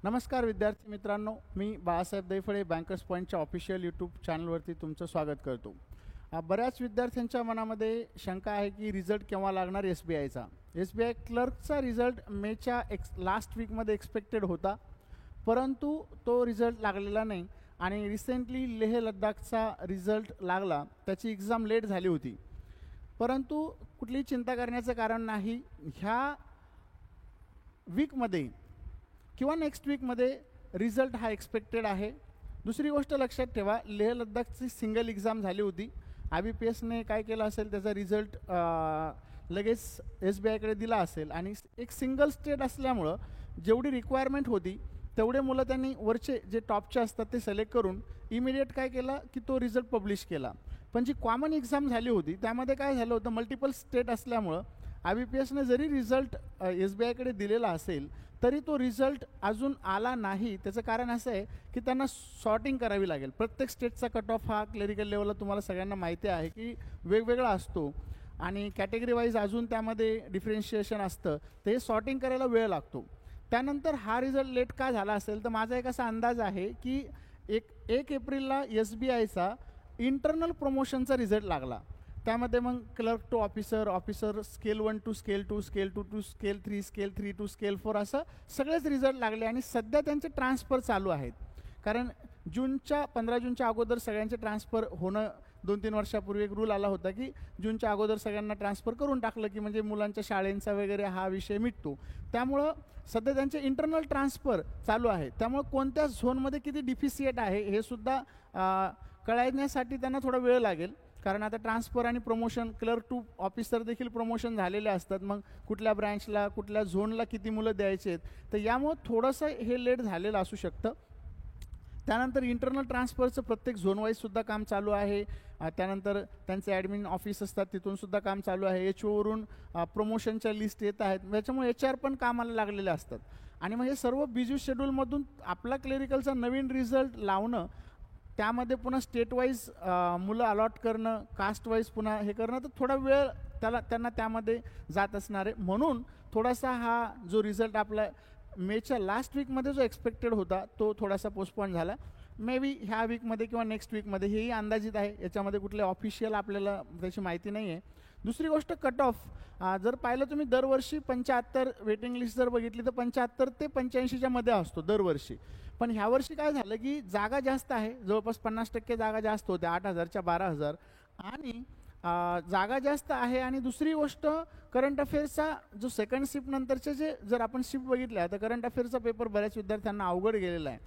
नमस्कार विद्यार्थी मित्रांनो, मी बाळासाहेब दैफळे बँकर्स पॉईंटच्या ऑफिशियल यूट्यूब चॅनलवरती तुमचं स्वागत करतो. बऱ्याच विद्यार्थ्यांच्या मनामध्ये शंका आहे की रिझल्ट केव्हा लागणार SBIचा. SBI क्लर्कचा रिझल्ट मेच्या लास्ट वीकमध्ये एक्सपेक्टेड होता, परंतु तो रिझल्ट लागलेला नाही आणि रिसेंटली लेह लडाखचा रिझल्ट लागला. त्याची एक्झाम लेट झाली होती, परंतु कुठलीही चिंता करण्याचं कारण नाही. ह्या वीकमध्ये किंवा नेक्स्ट वीकमध्ये रिझल्ट हा एक्सपेक्टेड आहे. दुसरी गोष्ट लक्षात ठेवा, लेह लडाखची सिंगल एक्झाम झाली होती. IBPSने काय केलं असेल, त्याचा रिझल्ट लगेच SBIकडे दिला असेल आणि एक सिंगल स्टेट असल्यामुळं जेवढी रिक्वायरमेंट होती तेवढे मुलं त्यांनी वरचे जे टॉपचे असतात ते सिलेक्ट करून इमिडिएट काय केलं की तो रिझल्ट पब्लिश केला. पण जी कॉमन एक्झाम झाली होती त्यामध्ये काय झालं होतं, मल्टिपल स्टेट असल्यामुळं IBPSने जरी रिझल्ट SBIकडे दिलेला असेल तरी तो रिझल्ट अजून आला नाही. त्याचं कारण असं आहे की त्यांना सॉर्टिंग करावी लागेल. प्रत्येक स्टेटचा कट ऑफ हा क्लरिकल लेवलला तुम्हाला सगळ्यांना माहिती आहे की वेगवेगळा असतो आणि कॅटेगरी वाईज अजून त्यामध्ये डिफरेन्शिएशन असतं. तर हे सॉर्टिंग करायला वेळ लागतो. त्यानंतर हा रिझल्ट लेट का झाला असेल तर माझा एक असा अंदाज आहे की 1 एप्रिलला SBIचा इंटरनल प्रमोशनचा रिझल्ट लागला. त्यामध्ये मग clerk to officer, officer scale 1 to scale 2, scale 2 to scale 3, scale 3 to scale 4 असं सगळेच रिझल्ट लागले आणि सध्या त्यांचे ट्रान्सफर चालू आहेत. कारण 15 जूनच्या अगोदर सगळ्यांचे ट्रान्सफर होणं, 2-3 वर्षापूर्वी एक रूल आला होता की जूनच्या अगोदर सगळ्यांना ट्रान्सफर करून टाकलं की म्हणजे मुलांच्या शाळेंचा वगैरे हा विषय मिटतो. त्यामुळं सध्या त्यांचे इंटरनल ट्रान्सफर चालू आहे. त्यामुळं कोणत्या झोनमध्ये किती डिफिसिएट आहे हे सुद्धा कळण्यासाठी त्यांना थोडा वेळ लागेल. कारण आता ट्रान्सफर आणि प्रमोशन, क्लर्क टू ऑफिसर देखील प्रमोशन झालेले असतात. मग कुठल्या ब्रँचला, कुठल्या झोनला किती मुलं द्यायचे आहेत, तर यामुळं थोडंसं हे लेट झालेलं असू शकतं. त्यानंतर इंटरनल ट्रान्सफरचं प्रत्येक झोनवाईजसुद्धा काम चालू आहे. त्यानंतर त्यांचे ॲडमिन ऑफिस असतात तिथूनसुद्धा काम चालू आहे. HOवरून प्रमोशनच्या लिस्ट येत आहेत. त्याच्यामुळे HR पण कामाला लागलेले असतात आणि मग हे सर्व बिझी शेड्यूलमधून आपला क्लेरिकलचा नवीन रिझल्ट लावणं, त्यामध्ये पुन्हा स्टेटवाईज मुलं अलॉट करणं, कास्टवाईज पुन्हा हे करणं, तर थोडा वेळ त्यांना त्यामध्ये जात असणार आहे. म्हणून थोडासा हा जो रिझल्ट आपला मेच्या लास्ट वीकमध्ये जो एक्सपेक्टेड होता तो थोडासा पोस्टपोन झाला. मे बी ह्या वीकमध्ये किंवा नेक्स्ट वीकमध्ये, हेही अंदाजित आहे. याच्यामध्ये कुठले ऑफिशियल आपल्याला त्याची माहिती नाही आहे. दुसरी गोष्ट, कट ऑफ जर पाहिलं तुम्ही दरवर्षी 75 वेटिंग लिस्ट जर बघितली तर 75 ते 85च्या मध्ये असतो दरवर्षी. पण ह्यावर्षी काय झालं की जागा जास्त आहे, जवळपास 50% जागा जास्त होत्या, 8,000च्या 12,000 आणि जागा जास्त आहे. आणि दुसरी गोष्ट, करंट अफेअर्सचा जो सेकंड शिफ्ट नंतरचे जे जर आपण शिफ्ट बघितल्या तर करंट अफेअर्सचा पेपर बऱ्याच विद्यार्थ्यांना अवघड गेलेला आहे.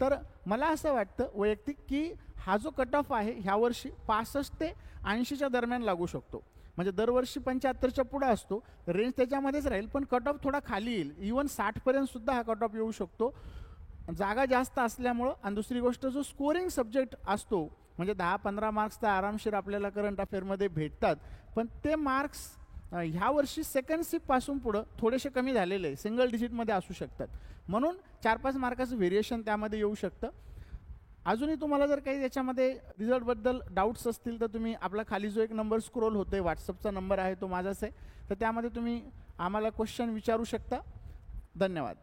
तर मला असं वाटतं वैयक्तिक की हा जो कट ऑफ आहे ह्यावर्षी 65 ते 80च्या दरम्यान लागू शकतो. म्हणजे दरवर्षी 75च्या पुढं असतो, रेंज त्याच्यामध्येच राहील, पण कट ऑफ थोडा खाली येईल. इवन 60पर्यंत सुद्धा हा कट ऑफ येऊ शकतो जागा जास्त असल्यामुळं. आणि दुसरी गोष्ट, जो स्कोरिंग सब्जेक्ट असतो म्हणजे 10-15 मार्क्स तर आरामशीर आपल्याला करंट अफेअरमध्ये भेटतात, पण ते मार्क्स ह्या वर्षी सेकंड शिफ्टपासून पुढं थोडेसे कमी झालेले आहे, सिंगल डिजिटमध्ये असू शकतात. म्हणून 4-5 मार्काचं व्हेरिएशन त्यामध्ये येऊ शकतं. अजूनही तुम्हाला जर काही याच्यामध्ये रिझल्टबद्दल डाऊट्स असतील तर तुम्ही आपला खाली जो एक नंबर स्क्रोल होतोय, व्हॉट्सअपचा नंबर आहे तो माझाच आहे, तर त्यामध्ये तुम्ही आम्हाला क्वेश्चन विचारू शकता. धन्यवाद.